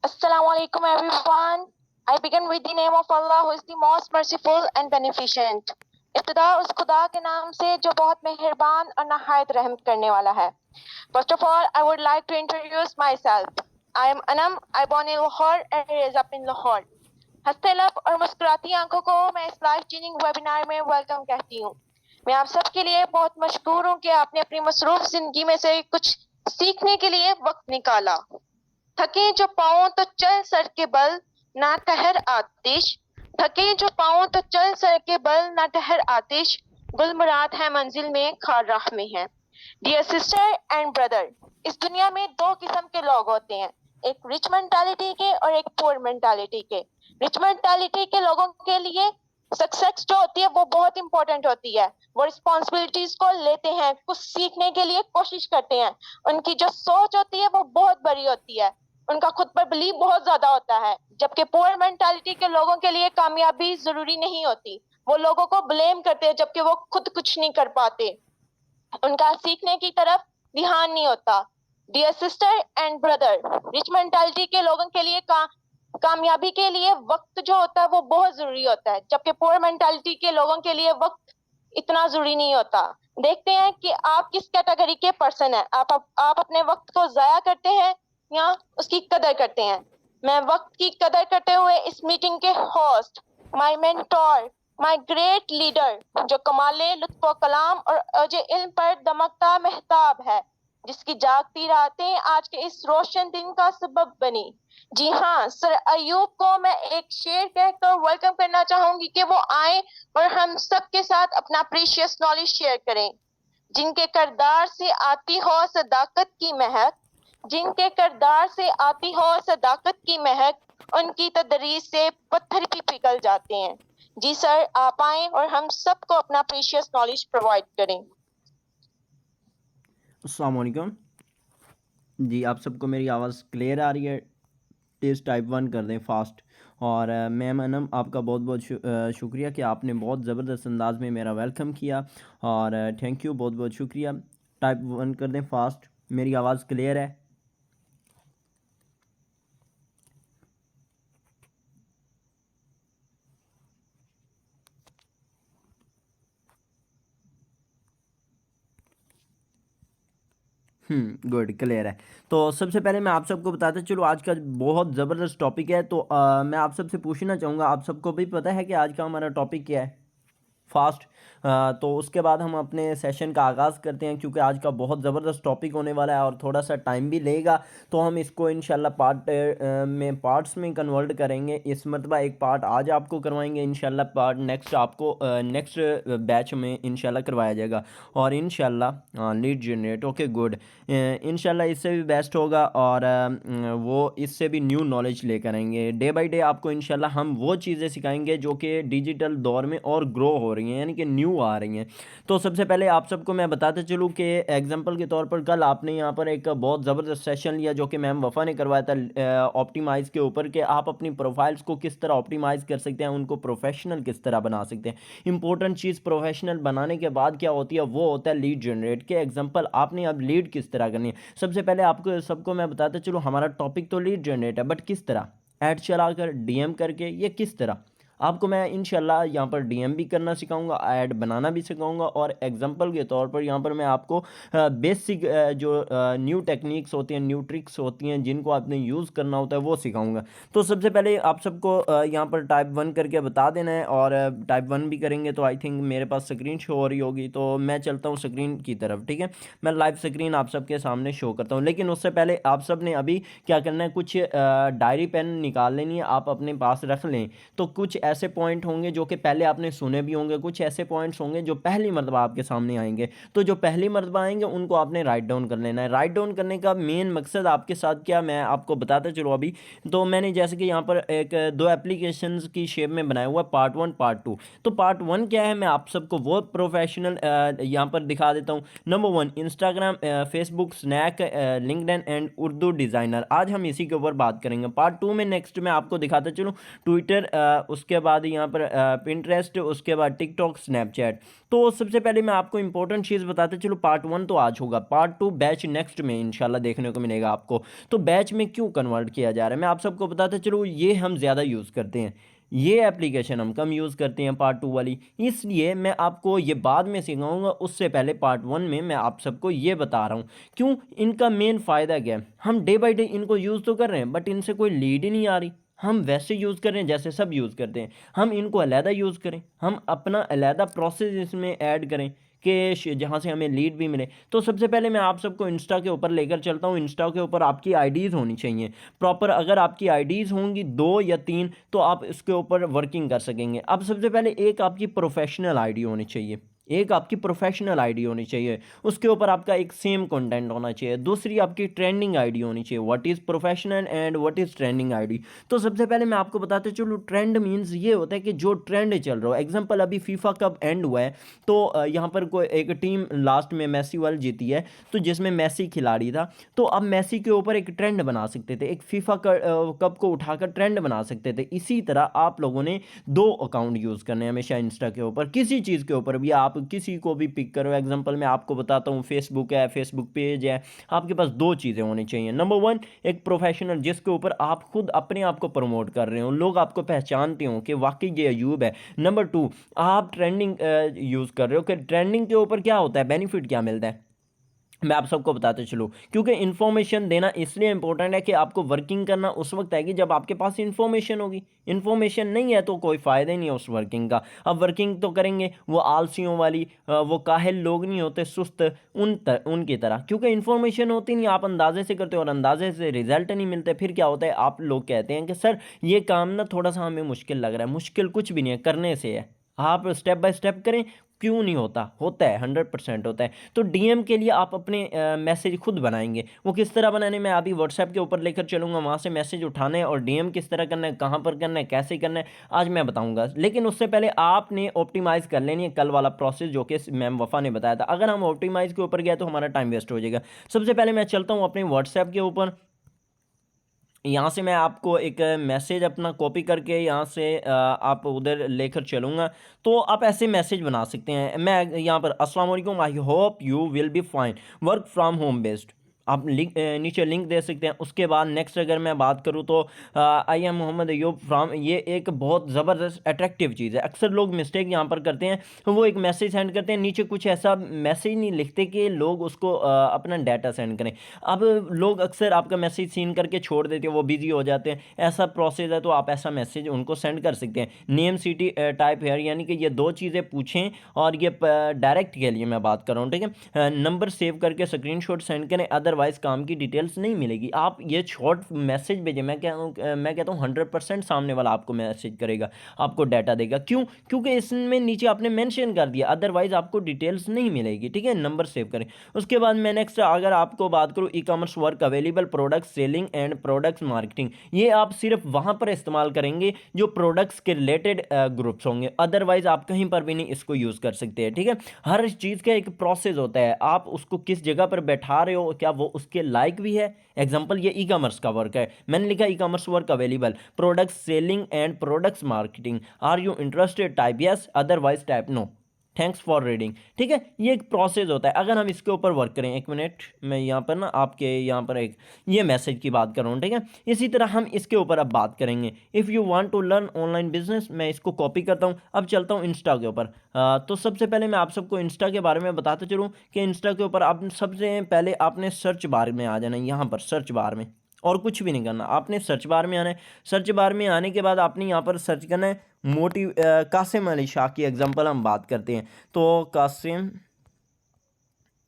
Assalamu alaikum everyone. I begin with the name of Allah who is the most merciful and beneficent. इब्तिदा उस खुदा के नाम से जो बहुत मेहरबान और नहायत रहम करने वाला है. First of all, I would like to introduce myself. I am Anam. I born in Lahore and raised up in Lahore. हंसते लब और मुस्कुराती आंखों को मैं इस लाइफ चेंजिंग वेबिनार में वेलकम कहती हूँ. मैं आप सबके लिए बहुत मशकूर हूँ कि आपने अपनी मसरूफ जिंदगी में से कुछ सीखने के लिए वक्त निकाला. थके जो पाओ तो चल सर के बल ना ठहर आतिश. थके जो पाओ तो चल सर के बल ना ठहर आतिश. गुल मुराद है मंजिल में खार राह में है. डियर सिस्टर एंड ब्रदर, इस दुनिया में दो किस्म के लोग होते हैं, एक रिच मेंटालिटी के और एक पुअर मेंटालिटी के. रिच मेंटालिटी के लोगों के लिए सक्सेस जो होती है वो बहुत इंपॉर्टेंट होती है. वो रिस्पॉन्सिबिलिटीज को लेते हैं, कुछ सीखने के लिए कोशिश करते हैं. उनकी जो सोच होती है वो बहुत बड़ी होती है, उनका खुद पर बिलीव बहुत ज्यादा होता है. जबकि पुअर मेंटालिटी के लोगों के लिए कामयाबी जरूरी नहीं होती. वो लोगों को ब्लेम करते हैं जबकि वो खुद कुछ नहीं कर पाते. उनका सीखने की तरफ ध्यान नहीं होता. Dear sister and brother, rich mentality के लोगों के लिए कामयाबी के लिए वक्त जो होता है वो बहुत जरूरी होता है, जबकि पुअर मेंटालिटी के लोगों के लिए वक्त इतना जरूरी नहीं होता. देखते हैं कि आप किस कैटेगरी के पर्सन है. आप अपने वक्त को जाया करते हैं या उसकी कदर करते हैं. मैं वक्त की कदर करते हुए इस मीटिंग के host, my mentor, my great leader जो कमाले लुत्फो कलाम और अजय इल्म पर दमकता मेहताब है, जिसकी जागती रातें आज के इस रोशन दिन का सबब बनी. जी हाँ, सर अयूब को मैं एक शेर कहकर वेलकम करना चाहूंगी कि वो आए और हम सबके साथ अपना प्रीशियस नॉलेज शेयर करें. जिनके किरदार से आती हो सदाकत की महक, जिनके किरदार से आती हो सदाकत की महक, उनकी तदरीस से पत्थर भी पिघल जाते हैं. जी सर, आप आए और हम सबको अपना प्रीशियस नॉलेज प्रोवाइड करें. अस्सलाम वालेकुम जी, आप सबको मेरी आवाज़ क्लियर आ रही है? प्लीज़ टाइप 1 कर दें फास्ट. और मैम अनम, आपका बहुत बहुत शुक्रिया कि आपने बहुत ज़बरदस्त अंदाज में मेरा वेलकम किया. और थैंक यू, बहुत बहुत शुक्रिया. टाइप 1 कर दें फास्ट. मेरी आवाज़ क्लियर है? गुड, क्लियर है. तो सबसे पहले मैं आप सबको बताता चलो, आज का बहुत ज़बरदस्त टॉपिक है. तो मैं आप सबसे पूछना चाहूँगा, आप सबको भी पता है कि आज का हमारा टॉपिक क्या है? फास्ट. तो उसके बाद हम अपने सेशन का आगाज़ करते हैं, क्योंकि आज का बहुत ज़बरदस्त टॉपिक होने वाला है और थोड़ा सा टाइम भी लेगा. तो हम इसको इंशाल्लाह में पार्ट्स में कन्वर्ट करेंगे. इस मरतबा एक पार्ट आज आपको करवाएंगे, इंशाल्लाह पार्ट नेक्स्ट आपको नेक्स्ट बैच में इंशाल्लाह करवाया जाएगा. और इंशाल्लाह लीड जनरेट, ओके गुड. इंशाल्लाह इससे भी बेस्ट होगा और वो इससे भी न्यू नॉलेज लेकर आएंगे. डे बाय डे आपको इंशाल्लाह हम वो चीज़ें सिखाएंगे जो कि डिजिटल दौर में और ग्रो हो रही हैं, यानी कि न्यू आ रही हैं. तो सबसे पहले आप सबको मैं बताते चलूँ कि एग्जांपल के तौर पर कल आपने यहाँ पर एक बहुत ज़बरदस्त सेशन लिया जो कि मैम वफ़ा ने करवाया था ऑप्टिमाइज़ के ऊपर, कि आप अपनी प्रोफाइल्स को किस तरह ऑप्टिमाइज़ कर सकते हैं, उनको प्रोफेशनल किस तरह बना सकते हैं. इंपॉर्टेंट चीज़ प्रोफेशनल बनाने के बाद क्या होती है, वो होता है लीड जनरेट. के एग्जांपल आपने अब लीड किस तरह करनी है. सबसे पहले आपको सबको मैं बताता चलूँ, हमारा टॉपिक तो लीड जनरेट है, बट किस तरह? ऐड चलाकर, डीएम करके, ये किस तरह आपको मैं इंशाल्लाह यहाँ पर डीएम भी करना सिखाऊंगा, ऐड बनाना भी सिखाऊंगा. और एग्जांपल के तौर पर यहाँ पर मैं आपको बेसिक जो न्यू टेक्निक्स होती हैं, न्यू ट्रिक्स होती हैं, जिनको आपने यूज़ करना होता है, वो सिखाऊंगा. तो सबसे पहले आप सबको यहाँ पर टाइप 1 करके बता देना है. और टाइप 1 भी करेंगे तो आई थिंक मेरे पास स्क्रीन शो हो रही होगी, तो मैं चलता हूँ स्क्रीन की तरफ. ठीक है, मैं लाइव स्क्रीन आप सबके सामने शो करता हूँ. लेकिन उससे पहले आप सब ने अभी क्या करना है, कुछ डायरी पेन निकाल लेनी है, आप अपने पास रख लें. तो कुछ ऐसे पॉइंट होंगे जो कि पहले आपने सुने भी होंगे, कुछ ऐसे पॉइंट्स होंगे जो पहली मरतबा आपके सामने आएंगे. तो जो पहली मरतबा आएंगे उनको आपने राइट डाउन कर लेना है. राइट डाउन करने का मेन मकसद आपके साथ क्या, मैं आपको बताता चलो अभी. तो मैंने जैसे कि यहाँ पर एक दो एप्लीकेशंस की शेप में बनाया हुआ, पार्ट 1 पार्ट 2. तो पार्ट 1 क्या है, मैं आप सबको वो प्रोफेशनल यहाँ पर दिखा देता हूँ. Number 1, Instagram, Facebook, snack, LinkedIn and Urdu designer. आज हम इसी के ऊपर बात करेंगे. पार्ट 2 में नेक्स्ट मैं आपको दिखाता चलूँ ट्विटर, उसके उसके बाद यहाँ पर पिंटरेस्ट, उसके बाद टिकटॉक, स्नैपचैट। तो सबसे पहले मैं आपको इंपॉर्टेंट चीज़ बताते चलो, पार्ट 1 तो आज होगा, पार्ट 2 बैच नेक्स्ट में इंशाल्लाह देखने को मिलेगा आपको। तो बैच में क्यों कन्वर्ट किया जा रहा है मैं आप सबको बताते चलो, ये हम ज़्यादा यूज़ करते हैं, ये एप्लीकेशन हम कम यूज़ करते हैं पार्ट 2 वाली, इसलिए मैं आपको ये बाद में सिखाऊंगा, उससे पहले पार्ट 1 में मैं आप सबको ये बता रहा हूँ। क्यों, इनका मेन फ़ायदा क्या है, हम डे बाई डे इनको यूज़ तो कर रहे हैं बट इनसे कोई लीड ही नहीं आ रही, हम वैसे यूज़ कर रहे हैं जैसे सब यूज़ करते हैं। हम इनको अलहदा यूज़ करें, हम अपना अलहदा प्रोसेस इसमें ऐड करें कि जहाँ से हमें लीड भी मिले। तो सबसे पहले मैं आप सबको इंस्टा के ऊपर लेकर चलता हूँ। इंस्टा के ऊपर आपकी आईडीज़ होनी चाहिए प्रॉपर। अगर आपकी आईडीज़ होंगी 2 या 3 तो आप इसके ऊपर वर्किंग कर सकेंगे। अब सबसे पहले एक आपकी प्रोफेशनल आईडी होनी चाहिए, एक आपकी प्रोफेशनल आईडी होनी चाहिए, उसके ऊपर आपका एक सेम कंटेंट होना चाहिए। दूसरी आपकी ट्रेंडिंग आईडी होनी चाहिए, what is professional and what is trending ID. तो सबसे पहले मैं आपको बताते चलूँ, ट्रेंड मीन्स ये होता है कि जो ट्रेंड चल रहा हो। एग्जांपल अभी फीफा कप एंड हुआ है, तो यहाँ पर कोई एक टीम लास्ट में मैसी वाली जीती है, तो जिसमें मैसी खिलाड़ी था, तो अब मैसी के ऊपर एक ट्रेंड बना सकते थे, एक फीफा कप को उठाकर ट्रेंड बना सकते थे। इसी तरह आप लोगों ने 2 अकाउंट यूज़ करने हैं हमेशा इंस्टा के ऊपर, किसी चीज़ के ऊपर भी आप किसी को भी पिक करो। एग्जांपल मैं आपको बताता हूँ, फेसबुक है, फेसबुक पेज है, आपके पास 2 चीज़ें होनी चाहिए। नंबर 1 एक प्रोफेशनल, जिसके ऊपर आप खुद अपने आप को प्रमोट कर रहे हो, लोग आपको पहचानते हो कि वाकई ये अयूब है। नंबर 2 आप ट्रेंडिंग यूज़ कर रहे हो, कि ट्रेंडिंग के ऊपर क्या होता है, बेनिफिट क्या मिलता है, मैं आप सबको बताते चलूँ। क्योंकि इन्फॉर्मेशन देना इसलिए इंपॉर्टेंट है कि आपको वर्किंग करना उस वक्त आएगी जब आपके पास इन्फॉर्मेशन होगी। इन्फॉर्मेशन नहीं है तो कोई फ़ायदा ही नहीं है उस वर्किंग का। अब वर्किंग तो करेंगे वो आलसियों वाली, वो काहिल लोग नहीं होते, सुस्त उनकी तरह, क्योंकि इन्फॉर्मेशन होती नहीं, आप अंदाजे से करते हो और अंदाजे से रिजल्ट नहीं मिलते। फिर क्या होता है, आप लोग कहते हैं कि सर ये काम ना थोड़ा सा हमें मुश्किल लग रहा है। मुश्किल कुछ भी नहीं है, करने से है। आप स्टेप बाय स्टेप करें, क्यों नहीं होता, होता है, 100% होता है। तो डीएम के लिए आप अपने मैसेज खुद बनाएंगे। वो किस तरह बनाने, मैं अभी व्हाट्सएप के ऊपर लेकर चलूँगा, वहाँ से मैसेज उठाना है और डीएम किस तरह करना है, कहाँ पर करना है, कैसे करना है, आज मैं बताऊँगा। लेकिन उससे पहले आपने ऑप्टिमाइज़ कर लेनी है कल वाला प्रोसेस जो कि मैम वफ़ा ने बताया था। अगर हम ऑप्टिमाइज़ के ऊपर गए तो हमारा टाइम वेस्ट हो जाएगा। सबसे पहले मैं चलता हूँ अपने व्हाट्सएप के ऊपर, यहाँ से मैं आपको एक मैसेज अपना कॉपी करके यहाँ से आप उधर लेकर चलूँगा। तो आप ऐसे मैसेज बना सकते हैं। मैं यहाँ पर अस्सलाम वालेकुम, I hope you will be fine, work from home based, आप नीचे लिंक दे सकते हैं। उसके बाद नेक्स्ट अगर मैं बात करूँ तो I am Mohammad Ayub from, ये एक बहुत ज़बरदस्त अट्रैक्टिव चीज़ है। अक्सर लोग मिस्टेक यहाँ पर करते हैं, वो एक मैसेज सेंड करते हैं, नीचे कुछ ऐसा मैसेज नहीं लिखते कि लोग उसको अपना डाटा सेंड करें। अब लोग अक्सर आपका मैसेज सीन करके छोड़ देते हैं, वो बिजी हो जाते हैं। ऐसा प्रोसेस है तो आप ऐसा मैसेज उनको सेंड कर सकते हैं। नेम सिटी टाइप हेयर, यानी कि ये 2 चीज़ें पूछें, और ये डायरेक्ट के लिए मैं बात कर रहा हूँ, ठीक है। नंबर सेव करके स्क्रीनशॉट सेंड करें, अदरवाइज काम की डिटेल्स नहीं मिलेगी। आप ये शॉर्ट मैसेज भेजें, मैं कहता हूँ 100% सामने वाला आपको मैसेज करेगा, आपको डाटा देगा। क्यों, क्योंकि इसमें नीचे आपने मेंशन कर दिया, अदरवाइज आपको डिटेल्स नहीं मिलेगी, ठीक है। नंबर सेव करें। उसके बाद मैं नेक्स्ट अगर आपको बात करूँ, ई commerce work available, product selling and products marketing, ये आप सिर्फ वहाँ पर इस्तेमाल करेंगे जो प्रोडक्ट्स के रिलेटेड ग्रुप्स होंगे, अदरवाइज आप कहीं पर भी नहीं इसको यूज़ कर सकते हैं, ठीक है। हर चीज़ का एक प्रोसेस होता है, आप उसको किस जगह पर बैठा रहे हो, क्या वो उसके लायक भी है। एग्जांपल ये ई कॉमर्स का वर्क है, मैंने लिखा e commerce work available, products selling and products marketing, are you interested, type yes, otherwise type no, thanks for reading, ठीक है। ये एक प्रोसेस होता है। अगर हम इसके ऊपर वर्क करें, एक मिनट, मैं यहाँ पर ना आपके यहाँ पर एक ये मैसेज की बात कर रहा हूँ, ठीक है। इसी तरह हम इसके ऊपर अब बात करेंगे, if you want to learn online business, मैं इसको कॉपी करता हूँ। अब चलता हूँ इंस्टा के ऊपर। तो सबसे पहले मैं आप सबको इंस्टा के बारे में बताते चलूँ कि इंस्टा के ऊपर आप सबसे पहले आपने सर्च बार में आ जाना है, यहाँ पर सर्च बार में, और कुछ भी नहीं करना, आपने सर्च बार में आना है। सर्च बार में आने के बाद आपने यहाँ पर सर्च करना है कासिम अली शाह की एग्जांपल हम बात करते हैं, तो कासिम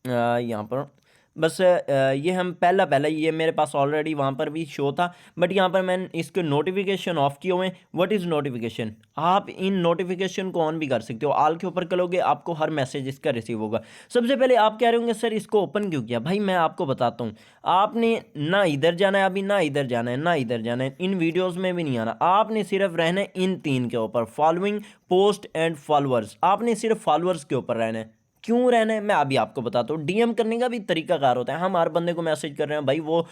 यहाँ पर बस ये हम पहला ये मेरे पास ऑलरेडी वहाँ पर भी शो था, बट यहाँ पर मैंने इसके नोटिफिकेशन ऑफ किए हुए हैं। व्हाट इज़ नोटिफिकेशन, आप इन नोटिफिकेशन को ऑन भी कर सकते हो, ऑल के ऊपर करोगे आपको हर मैसेज इसका रिसीव होगा। सबसे पहले आप कह रहे होंगे सर इसको ओपन क्यों किया, भाई मैं आपको बताता हूँ। आपने ना इधर जाना है, अभी ना इधर जाना है, ना इधर जाना है, इन वीडियोज़ में भी नहीं आना, आपने सिर्फ रहना है इन 3 के ऊपर, फॉलोइंग, पोस्ट एंड फॉलोअर्स। आपने सिर्फ फॉलोअर्स के ऊपर रहना है, क्यों रहना है मैं अभी आपको बताता हूँ। डीएम करने का भी तरीकाकार होता है। हम हर बंदे को मैसेज कर रहे हैं, भाई वो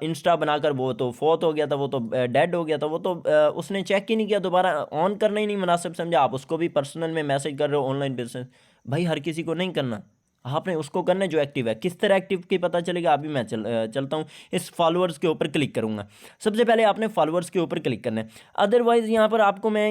इंस्टा बनाकर वो तो फोत हो गया था, वो तो डेड हो गया था, वो तो उसने चेक ही नहीं किया, दोबारा ऑन करना ही नहीं मुनासिब समझा, आप उसको भी पर्सनल में मैसेज कर रहे हो ऑनलाइन बिजनेस। भाई हर किसी को नहीं करना, आपने उसको करना है जो एक्टिव है। किस तरह एक्टिव की पता चलेगा, अभी मैं चलता हूँ इस फॉलोअर्स के ऊपर क्लिक करूँगा। सबसे पहले आपने फॉलोअर्स के ऊपर क्लिक करना है। अदरवाइज़ यहाँ पर आपको मैं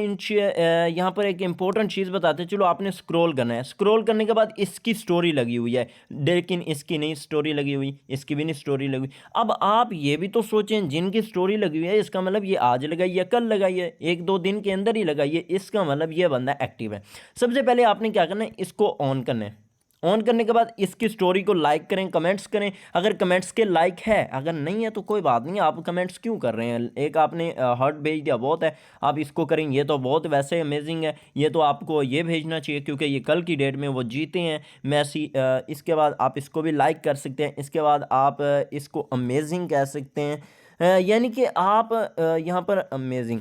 यहाँ पर एक इंपॉर्टेंट चीज़ बताते चलो, आपने स्क्रॉल करना है। स्क्रॉल करने के बाद इसकी स्टोरी लगी हुई है, लेकिन इसकी नहीं स्टोरी लगी हुई, इसकी भी नहीं स्टोरी लगी हुई। अब आप ये भी तो सोचें, जिनकी स्टोरी लगी हुई है इसका मतलब ये आज लगाई है, कल लगाई है, एक दो दिन के अंदर ही लगाई है, इसका मतलब ये बंदा एक्टिव है। सबसे पहले आपने क्या करना है, इसको ऑन करना है। ऑन करने के बाद इसकी स्टोरी को लाइक करें, कमेंट्स करें। अगर कमेंट्स के लाइक है, अगर नहीं है तो कोई बात नहीं, आप कमेंट्स क्यों कर रहे हैं। एक आपने हार्ट भेज दिया बहुत है, आप इसको करें, ये तो बहुत वैसे अमेजिंग है, ये तो आपको ये भेजना चाहिए क्योंकि ये कल की डेट में वो जीते हैं मैसी। इसके बाद आप इसको भी लाइक कर सकते हैं। इसके बाद आप इसको अमेजिंग कह सकते हैं। यानी कि आप यहाँ पर अमेजिंग,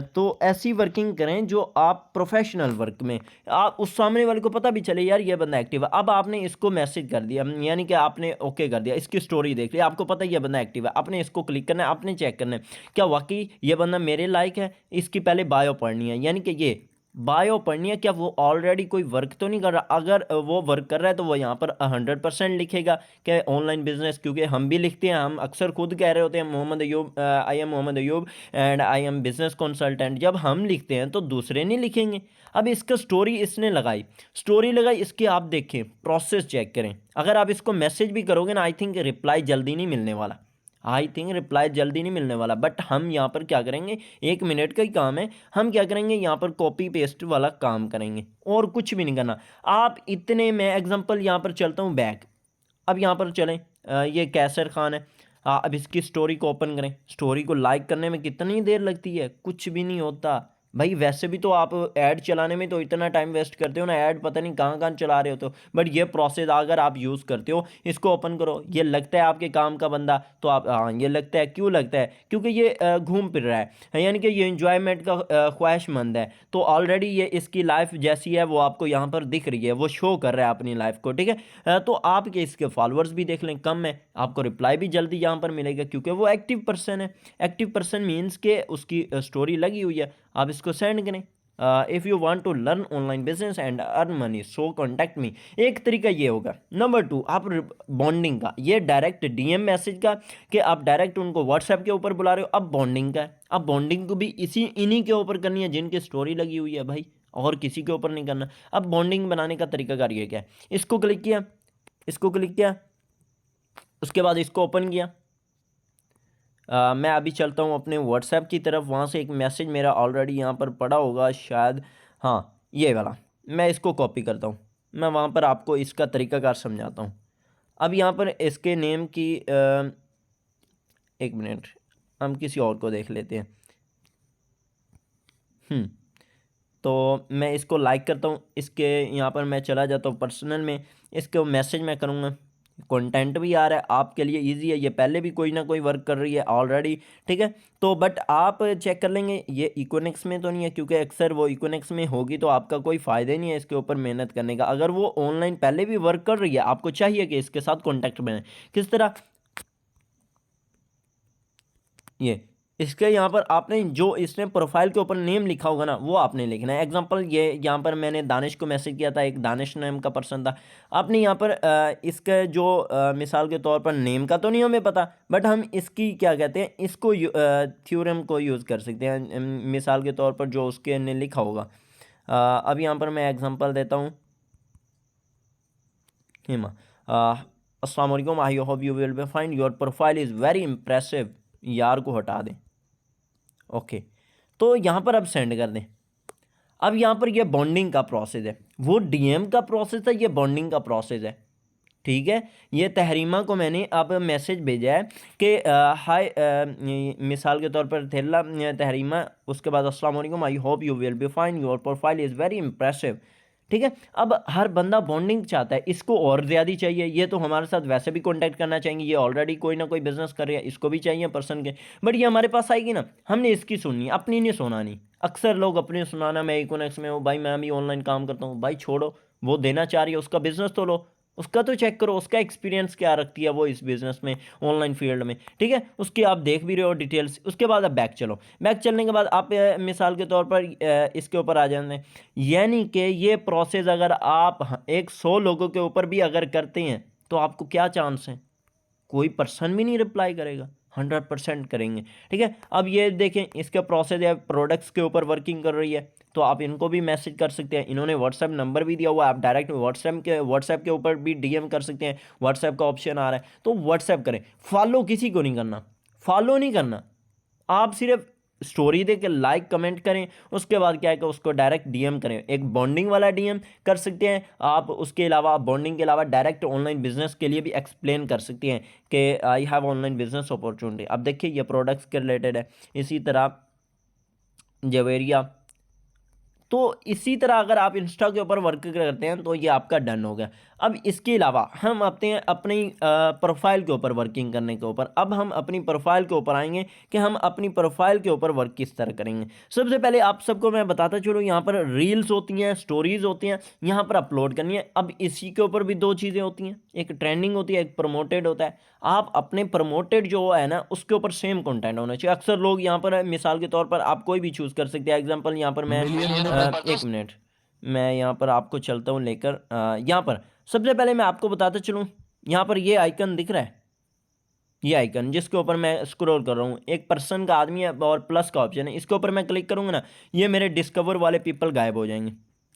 तो ऐसी वर्किंग करें जो आप प्रोफेशनल वर्क में आप उस सामने वाले को पता भी चले यार ये बंदा एक्टिव है। अब आपने इसको मैसेज कर दिया, यानी कि आपने ओके कर दिया, इसकी स्टोरी देख ली, आपको पता है ये बंदा एक्टिव है। आपने इसको क्लिक करना है, आपने चेक करना है क्या वाकई ये बंदा मेरे लायक है। इसकी पहले बायो पढ़नी है, यानी कि ये बायो पढ़नी है, क्या वो ऑलरेडी कोई वर्क तो नहीं कर रहा। अगर वो वर्क कर रहा है तो वो यहाँ पर 100% लिखेगा कि ऑनलाइन बिजनेस, क्योंकि हम भी लिखते हैं, हम अक्सर खुद कह रहे होते हैं Mohammad Ayub, I am Mohammad Ayub and I am business consultant. जब हम लिखते हैं तो दूसरे नहीं लिखेंगे। अब इसका स्टोरी इसने लगाई, स्टोरी लगाई, इसकी आप देखें, प्रोसेस चेक करें। अगर आप इसको मैसेज भी करोगे ना, आई थिंक रिप्लाई जल्दी नहीं मिलने वाला, आई थिंक रिप्लाई जल्दी नहीं मिलने वाला। बट हम यहाँ पर क्या करेंगे, 1 मिनट का ही काम है, हम क्या करेंगे यहाँ पर कॉपी पेस्ट वाला काम करेंगे और कुछ भी नहीं करना। आप इतने में एग्जांपल यहाँ पर चलता हूँ बैक। अब यहाँ पर चलें, ये कैसर खान है। अब इसकी स्टोरी को ओपन करें। स्टोरी को लाइक करने में कितनी देर लगती है, कुछ भी नहीं होता भाई। वैसे भी तो आप ऐड चलाने में तो इतना टाइम वेस्ट करते हो ना, ऐड पता नहीं कहाँ कहाँ चला रहे हो तो। बट ये प्रोसेस अगर आप यूज़ करते हो, इसको ओपन करो, ये लगता है आपके काम का बंदा तो आप, हाँ ये लगता है, क्यों लगता है, क्योंकि ये घूम फिर रहा है, यानी कि ये इंजॉयमेंट का ख्वाहिशमंद है। तो ऑलरेडी ये इसकी लाइफ जैसी है वो आपको यहाँ पर दिख रही है, वो शो कर रहा है अपनी लाइफ को, ठीक है। तो आपके इसके फॉलोअर्स भी देख लें, कम है, आपको रिप्लाई भी जल्दी यहाँ पर मिलेगा क्योंकि वो एक्टिव पर्सन है। एक्टिव पर्सन मीन्स के उसकी स्टोरी लगी हुई है, आप इसको सेंड करें। If you want to learn online business and earn money so contact me. एक तरीका ये होगा। नंबर 2, आप बॉन्डिंग का, ये डायरेक्ट डीएम मैसेज का कि आप डायरेक्ट उनको व्हाट्सएप के ऊपर बुला रहे हो। अब बॉन्डिंग का है, अब बॉन्डिंग को भी इन्हीं के ऊपर करनी है जिनकी स्टोरी लगी हुई है भाई, और किसी के ऊपर नहीं करना। अब बॉन्डिंग बनाने का तरीकाकार ये क्या है, इसको क्लिक किया, इसको क्लिक किया, उसके बाद इसको ओपन किया। मैं अभी चलता हूँ अपने व्हाट्सएप की तरफ, वहाँ से एक मैसेज मेरा ऑलरेडी यहाँ पर पड़ा होगा शायद, हाँ ये वाला, मैं इसको कॉपी करता हूँ, मैं वहाँ पर आपको इसका तरीकाकार समझाता हूँ। अब यहाँ पर इसके नेम की 1 मिनट, हम किसी और को देख लेते हैं। तो मैं इसको लाइक करता हूँ, इसके यहाँ पर मैं चला जाता हूँ पर्सनल में, इसको मैसेज मैं करूँगा। कंटेंट भी आ रहा है आपके लिए, इजी है, ये पहले भी कोई ना कोई वर्क कर रही है ऑलरेडी, ठीक है। तो बट आप चेक कर लेंगे ये इकोनिक्स में तो नहीं है, क्योंकि अक्सर वो इकोनिक्स में होगी तो आपका कोई फ़ायदा ही नहीं है इसके ऊपर मेहनत करने का। अगर वो ऑनलाइन पहले भी वर्क कर रही है, आपको चाहिए कि इसके साथ कॉन्टैक्ट बनाए। किस तरह, ये इसके यहाँ पर आपने जो इसने प्रोफाइल के ऊपर नेम लिखा होगा ना, वो आपने लिखना है। एग्जांपल ये यहाँ पर मैंने दानिश को मैसेज किया था, एक दानिश नाम का पर्सन था। आपने यहाँ पर इसका जो मिसाल के तौर पर नेम का तो नहीं हमें पता, बट हम इसकी क्या कहते हैं, इसको थ्योरम को यूज़ कर सकते हैं मिसाल के तौर पर जो उसके ने लिखा होगा। अब यहाँ पर मैं एग्जाम्पल देता हूँ, हिमा, अस्सलाम वालेकुम, I hope you will be fine, your profile is very impressive, यार को हटा दें, ओके। तो यहाँ पर अब सेंड कर दें। अब यहाँ पर ये बॉन्डिंग का प्रोसेस है, वो डीएम का प्रोसेस है, ये बॉन्डिंग का प्रोसेस है, ठीक है। ये तहरीमा को मैंने अब मैसेज भेजा है कि हाय, मिसाल के तौर पर थेला तहरीमा, उसके बाद अस्सलाम वालेकुम, I hope you will be fine, your profile is very impressive, ठीक है। अब हर बंदा बॉन्डिंग चाहता है, इसको और ज़्यादा चाहिए, ये तो हमारे साथ वैसे भी कांटेक्ट करना चाहेंगे, ये ऑलरेडी कोई ना कोई बिजनेस कर रही है, इसको भी चाहिए पर्सन के। बट ये हमारे पास आएगी ना, हमने इसकी सुननी, अपनी नहीं सुनानी। अक्सर लोग अपनी सुनाना, मैं इकोनॉमिक्स में हूँ भाई, मैं भी ऑनलाइन काम करता हूँ, भाई छोड़ो, वो देना चाह रही है, उसका बिजनेस तो लो, उसका तो चेक करो, उसका एक्सपीरियंस क्या रखती है वो इस बिजनेस में, ऑनलाइन फील्ड में, ठीक है। उसकी आप देख भी रहे हो डिटेल्स। उसके बाद आप बैक चलो, बैक चलने के बाद आप मिसाल के तौर पर इसके ऊपर आ जाते हैं। यानी कि ये प्रोसेस अगर आप एक 100 लोगों के ऊपर भी अगर करते हैं तो आपको क्या चांस है, कोई पर्सन भी नहीं रिप्लाई करेगा, 100% करेंगे, ठीक है। अब ये देखें, इसका प्रोसेस है, प्रोडक्ट्स के ऊपर वर्किंग कर रही है, तो आप इनको भी मैसेज कर सकते हैं, इन्होंने व्हाट्सएप नंबर भी दिया हुआ है, आप डायरेक्ट व्हाट्सएप के ऊपर भी डीएम कर सकते हैं, व्हाट्सएप का ऑप्शन आ रहा है तो व्हाट्सएप करें। फॉलो किसी को नहीं करना, फॉलो नहीं करना, आप सिर्फ स्टोरी दे के लाइक कमेंट करें, उसके बाद क्या है कि उसको डायरेक्ट डीएम करें, एक बॉन्डिंग वाला डीएम कर सकते हैं आप। उसके अलावा आप बॉन्डिंग के अलावा डायरेक्ट ऑनलाइन बिजनेस के लिए भी एक्सप्लेन कर सकते हैं कि I have online business opportunity. अब देखिए ये प्रोडक्ट्स के रिलेटेड है। इसी तरह जवेरिया, तो इसी तरह अगर आप इंस्टा के ऊपर वर्क करते हैं तो ये आपका डन हो गया। अब इसके अलावा हम आते हैं अपनी प्रोफाइल के ऊपर वर्किंग करने के ऊपर। अब हम अपनी प्रोफाइल के ऊपर आएंगे कि हम अपनी प्रोफाइल के ऊपर वर्क किस तरह करेंगे। सबसे पहले आप सबको मैं बताता चलूँ, यहाँ पर रील्स होती हैं, स्टोरीज होती हैं, यहाँ पर अपलोड करनी है। अब इसी के ऊपर भी दो चीज़ें होती हैं, एक ट्रेंडिंग होती है, एक प्रमोटेड होता है। आप अपने प्रमोटेड जो है ना उसके ऊपर सेम कंटेंट होना चाहिए। अक्सर लोग यहाँ पर मिसाल के तौर पर आप कोई भी चूज़ कर सकते हैं। एग्जांपल यहाँ पर मैं एक मिनट, मैं यहाँ पर आपको चलता हूँ लेकर यहाँ पर सबसे पहले मैं आपको बताता चलूँ, यहाँ पर ये आइकन दिख रहा है, ये आइकन जिसके ऊपर मैं स्क्रॉल कर रहा हूँ, एक पर्सन का, आदमी है और प्लस का ऑप्शन है, इसके ऊपर मैं क्लिक करूँगा ना, ये मेरे डिस्कवर वाले पीपल गायब हो जाएंगे।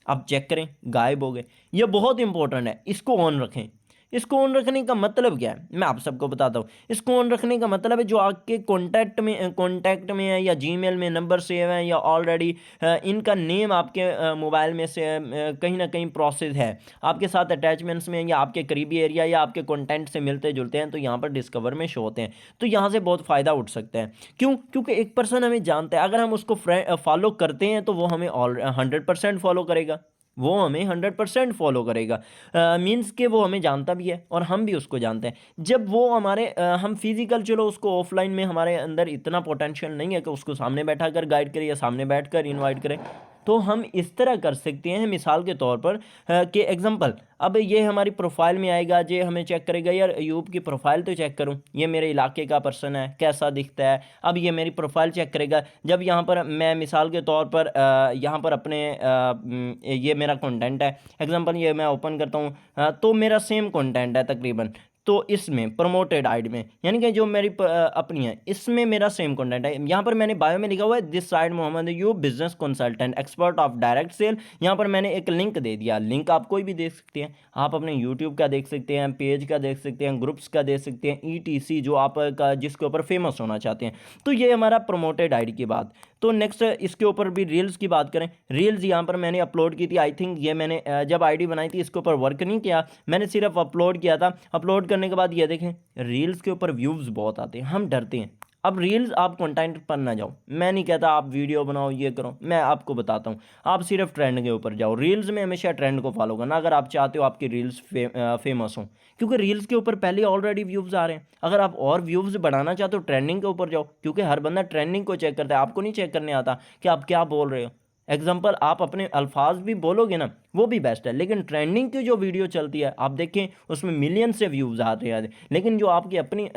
आप चेक करें, गायब हो गए। ये बहुत इंपॉर्टेंट है, इसको ऑन रखें। इसको ऑन रखने का मतलब क्या है मैं आप सबको बताता हूँ। इसको ऑन रखने का मतलब है जो आपके कॉन्टैक्ट में है या जीमेल में नंबर सेव है या ऑलरेडी इनका नेम आपके मोबाइल में से कहीं ना कहीं प्रोसेस है, आपके साथ अटैचमेंट्स में या आपके करीबी एरिया या आपके कंटेंट से मिलते जुलते हैं, तो यहाँ पर डिस्कवर में शो होते हैं। तो यहाँ से बहुत फ़ायदा उठ सकता है। क्यों? क्योंकि एक पर्सन हमें जानता है, अगर हम उसको फॉलो करते हैं तो वो हमें 100% फॉलो करेगा, वो हमें 100% फॉलो करेगा। मीन्स कि वो हमें जानता भी है और हम भी उसको जानते हैं। जब वो हमारे हम फिजिकल, चलो उसको ऑफलाइन में हमारे अंदर इतना पोटेंशियल नहीं है कि उसको सामने बैठा कर गाइड करें या सामने बैठ कर इन्वाइट करें, तो हम इस तरह कर सकते हैं। मिसाल के तौर पर कि एग्जांपल, अब ये हमारी प्रोफाइल में आएगा, ये हमें चेक करेगा, यार अयूब की प्रोफाइल तो चेक करूं, ये मेरे इलाके का पर्सन है, कैसा दिखता है। अब ये मेरी प्रोफाइल चेक करेगा। जब यहाँ पर मैं मिसाल के तौर पर यहाँ पर अपने ये मेरा कंटेंट है, एग्जांपल ये मैं ओपन करता हूँ, तो मेरा सेम कंटेंट है तकरीबन। तो इसमें प्रमोटेड आइड में, यानी कि जो मेरी अपनी है, इसमें मेरा सेम कंटेंट है। यहाँ पर मैंने बायो में लिखा हुआ है this side Mohammad you business consultant expert of direct sell. यहाँ पर मैंने एक लिंक दे दिया, लिंक आप कोई भी देख सकते हैं, आप अपने यूट्यूब का देख सकते हैं, पेज का देख सकते हैं, ग्रुप्स का देख सकते हैं, ETC जो आप का जिसके ऊपर फेमस होना चाहते हैं। तो ये हमारा प्रमोटेड आइड की बात। तो नेक्स्ट इसके ऊपर भी रील्स की बात करें, रील्स यहाँ पर मैंने अपलोड की थी। आई थिंक ये मैंने जब आईडी बनाई थी इसके ऊपर वर्क नहीं किया, मैंने सिर्फ अपलोड किया था। अपलोड करने के बाद ये देखें रील्स के ऊपर व्यूज़ बहुत आते हैं, हम डरते हैं। अब रील्स आप कंटेंट पर ना जाओ, मैं नहीं कहता आप वीडियो बनाओ ये करो, मैं आपको बताता हूँ आप सिर्फ ट्रेंड के ऊपर जाओ। रील्स में हमेशा ट्रेंड को फॉलो करना अगर आप चाहते हो आपकी रील्स फेमस हो, क्योंकि रील्स के ऊपर पहले ऑलरेडी व्यूज़ आ रहे हैं। अगर आप और व्यूज़ बढ़ाना चाहते हो ट्रेंडिंग के ऊपर जाओ, क्योंकि हर बंदा ट्रेंडिंग को चेक करता है, आपको नहीं चेक करने आता कि आप क्या बोल रहे हो। एग्जाम्पल, आप अपने अल्फाज भी बोलोगे ना वो भी बेस्ट है, लेकिन ट्रेंडिंग की जो वीडियो चलती है आप देखें उसमें मिलियन से व्यूज़ आते हैं, लेकिन जो आपकी अपनी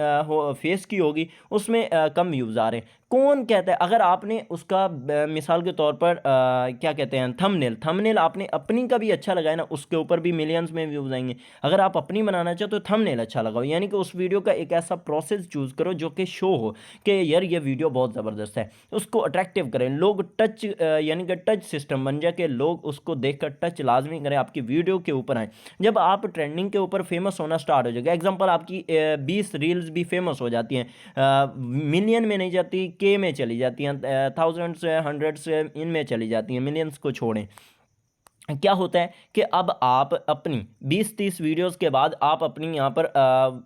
फेस की होगी उसमें कम व्यूज़ आ रहे हैं। कौन कहता है, अगर आपने उसका मिसाल के तौर पर क्या कहते हैं थंबनेल आपने अपनी का भी अच्छा लगाया ना, उसके ऊपर भी मिलियंस में व्यूज़ आएंगे। अगर आप अपनी बनाना चाहो तो थंबनेल अच्छा लगाओ, यानी कि उस वीडियो का एक ऐसा प्रोसेस चूज़ करो जो कि शो हो कि यार ये वीडियो बहुत ज़बरदस्त है, उसको अट्रैक्टिव करें, लोग टच यानी कि टच सिस्टम बन जाए कि लोग उसको देखकर टच लाजमी करें, आपकी वीडियो के ऊपर आए। जब आप ट्रेंडिंग के ऊपर फेमस होना स्टार्ट हो जाएगा, एग्जांपल आपकी 20 रील्स भी फेमस हो जाती हैं, मिलियन में नहीं जाती, के में चली जाती हैं, थाउजेंड्स हंड्रेड्स इनमें चली जाती हैं, मिलियंस को छोड़ें। क्या होता है कि अब आप अपनी 20-30 वीडियोस के बाद आप अपनी यहाँ पर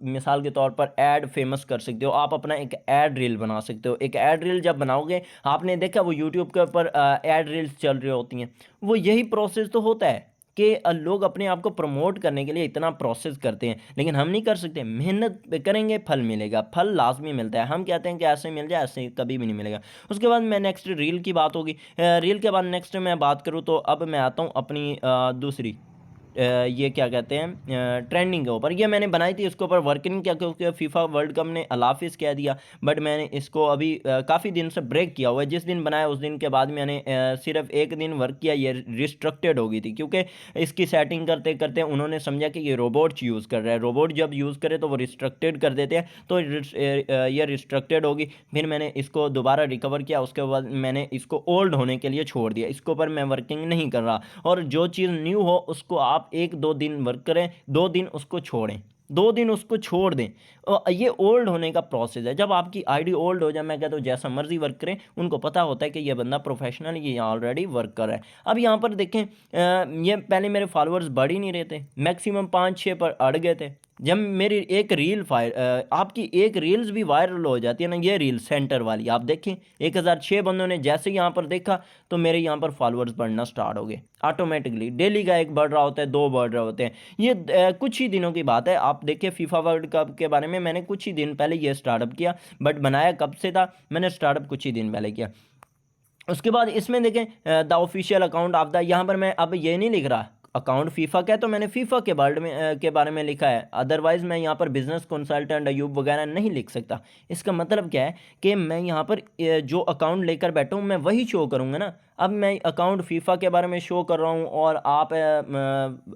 मिसाल के तौर पर ऐड फेमस कर सकते हो, आप अपना एक ऐड रील बना सकते हो। एक ऐड रील जब बनाओगे, आपने देखा वो यूट्यूब के ऊपर ऐड रील्स चल रही होती हैं, वो यही प्रोसेस तो होता है कि लोग अपने आप को प्रमोट करने के लिए इतना प्रोसेस करते हैं, लेकिन हम नहीं कर सकते। मेहनत करेंगे फल मिलेगा, फल लाजमी मिलता है। हम कहते हैं कि ऐसे मिल जाए, ऐसे कभी भी नहीं मिलेगा। उसके बाद मैं नेक्स्ट रील की बात होगी, रील के बाद नेक्स्ट मैं बात करूँ तो अब मैं आता हूँ अपनी दूसरी ये क्या कहते हैं ट्रेंडिंग के ऊपर। ये मैंने बनाई थी, इसके ऊपर वर्क नहीं किया क्योंकि फीफा वर्ल्ड कप ने अलाफिस कह दिया। बट मैंने इसको अभी काफ़ी दिन से ब्रेक किया हुआ है। जिस दिन बनाया उस दिन के बाद मैंने सिर्फ एक दिन वर्क किया, ये रिस्ट्रक्टेड हो गई थी क्योंकि इसकी सेटिंग करते करते उन्होंने समझा कि ये रोबोट यूज़ कर रहा है, रोबोट जब यूज़ करे तो वो रिस्ट्रक्टेड कर देते हैं, तो ये रिस्ट्रक्टेड होगी। फिर मैंने इसको दोबारा रिकवर किया, उसके बाद मैंने इसको ओल्ड होने के लिए छोड़ दिया, इसके ऊपर मैं वर्किंग नहीं कर रहा। और जो चीज़ न्यू हो उसको आप 1-2 दिन वर्क करें, 2 दिन उसको छोड़ें, 2 दिन उसको छोड़ दें। ये ओल्ड होने का प्रोसेस है। जब आपकी आईडी ओल्ड हो जाए, मैं कहता हूँ जैसा मर्जी वर्क करें, उनको पता होता है कि ये बंदा प्रोफेशनल, ये ऑलरेडी वर्क कर रहा है। अब यहाँ पर देखें, ये पहले मेरे फॉलोअर्स बढ़ ही नहीं रहे थे, मैक्सिमम 5-6 पर अड़ गए थे। जब मेरी एक रील आपकी एक रील्स भी वायरल हो जाती है ना, ये रील सेंटर वाली आप देखें, 1006 बंदों ने जैसे ही यहाँ पर देखा तो मेरे यहाँ पर फॉलोअर्स बढ़ना स्टार्ट हो गए ऑटोमेटिकली। डेली का एक बढ़ रहा होता है, 2 बढ़ रहे होते हैं। ये कुछ ही दिनों की बात है। आप देखिए फीफा वर्ल्ड कप के बारे में मैंने कुछ ही दिन पहले ये स्टार्टअप किया, बट बनाया कब से था, मैंने स्टार्टअप कुछ ही दिन पहले किया। उसके बाद इसमें देखें the official account of the, यहाँ पर मैं अब ये नहीं लिख रहा अकाउंट फीफा का है, तो मैंने फीफा के वर्ल्ड में के बारे में लिखा है। अदरवाइज़ मैं यहाँ पर बिजनेस कंसल्टेंट अयूब वगैरह नहीं लिख सकता। इसका मतलब क्या है कि मैं यहाँ पर जो अकाउंट लेकर बैठा हूँ मैं वही शो करूँगा ना। अब मैं अकाउंट फीफा के बारे में शो कर रहा हूँ और आप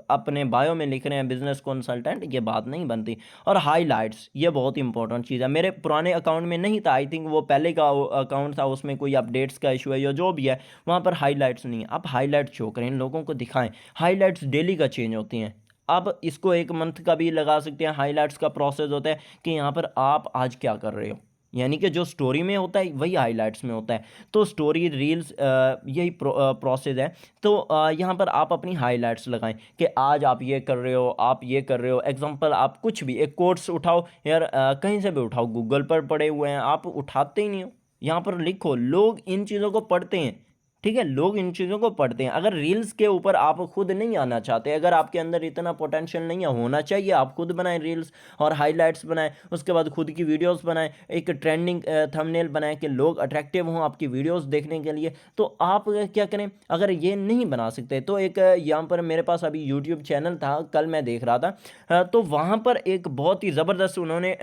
अपने बायो में लिख रहे हैं बिजनेस कंसल्टेंट, ये बात नहीं बनती। और हाईलाइट्स, ये बहुत इंपॉर्टेंट चीज़ है। मेरे पुराने अकाउंट में नहीं था, आई थिंक वो पहले का अकाउंट था, उसमें कोई अपडेट्स का इशू है या जो भी है, वहाँ पर हाईलाइट्स नहीं है। आप हाईलाइट शो करें, इन लोगों को दिखाएं। हाईलाइट्स डेली का चेंज होती हैं। अब इसको 1 मंथ का भी लगा सकते हैं। हाईलाइट्स का प्रोसेस होता है कि यहाँ पर आप आज क्या कर रहे हो, यानी कि जो स्टोरी में होता है वही हाइलाइट्स में होता है। तो स्टोरी रील्स यही प्रोसेस है। तो यहाँ पर आप अपनी हाइलाइट्स लगाएं कि आज आप ये कर रहे हो, आप ये कर रहे हो। एग्जांपल आप कुछ भी एक कोट्स उठाओ यार, कहीं से भी उठाओ, गूगल पर पड़े हुए हैं, आप उठाते ही नहीं हो, यहाँ पर लिखो। लोग इन चीज़ों को पढ़ते हैं, ठीक है, लोग इन चीज़ों को पढ़ते हैं। अगर रील्स के ऊपर आप खुद नहीं आना चाहते, अगर आपके अंदर इतना पोटेंशियल नहीं है, होना चाहिए, आप खुद बनाएं रील्स और हाइलाइट्स बनाएं, उसके बाद खुद की वीडियोस बनाएं, एक ट्रेंडिंग थंबनेल बनाएं कि लोग अट्रैक्टिव हों आपकी वीडियोस देखने के लिए। तो आप क्या करें, अगर ये नहीं बना सकते तो एक यहाँ पर मेरे पास अभी यूट्यूब चैनल था, कल मैं देख रहा था, तो वहाँ पर एक बहुत ही ज़बरदस्त उन्होंने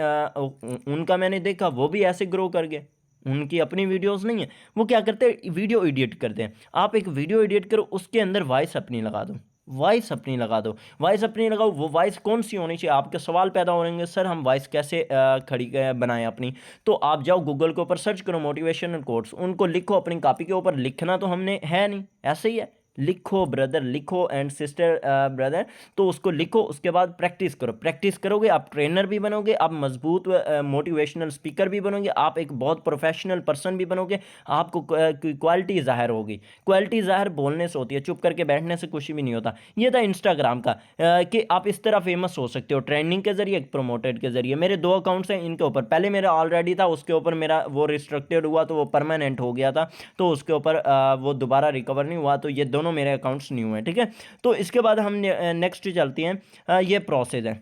उनका मैंने देखा, वो भी ऐसे ग्रो कर गए। उनकी अपनी वीडियोस नहीं है, वो क्या करते हैं, वीडियो एडिट करते हैं। आप एक वीडियो एडिट करो, उसके अंदर वॉइस अपनी लगा दो, वॉइस अपनी लगा दो, वॉइस अपनी लगाओ। वो वॉइस कौन सी होनी चाहिए, आपके सवाल पैदा हो रहेंगे, सर हम वॉइस कैसे खड़ी बनाएं अपनी। तो आप जाओ गूगल के ऊपर सर्च करो मोटिवेशनल कोट्स, उनको लिखो अपनी कॉपी के ऊपर। लिखना तो हमने है नहीं, ऐसे ही है, लिखो ब्रदर, लिखो एंड सिस्टर ब्रदर, तो उसको लिखो। उसके बाद प्रैक्टिस करो, प्रैक्टिस करोगे आप ट्रेनर भी बनोगे, आप मजबूत मोटिवेशनल स्पीकर भी बनोगे, आप एक बहुत प्रोफेशनल पर्सन भी बनोगे। आपको क्वालिटी ज़ाहिर होगी। क्वालिटी ज़ाहिर बोलने से होती है, चुप करके बैठने से कुछ भी नहीं होता। ये था इंस्टाग्राम का कि आप इस तरह फेमस हो सकते हो, ट्रेंडिंग के जरिए, प्रमोटेड के जरिए। मेरे 2 अकाउंट्स हैं, इनके ऊपर पहले मेरा ऑलरेडी था, उसके ऊपर मेरा वो रिस्ट्रिक्टेड हुआ तो वो परमानेंट हो गया था, तो उसके ऊपर वो दोबारा रिकवर नहीं हुआ। तो ये दोनों मेरे अकाउंट्स न्यू हैं, ठीक है। तो इसके बाद हम नेक्स्ट चलते हैं। ये प्रोसेस है।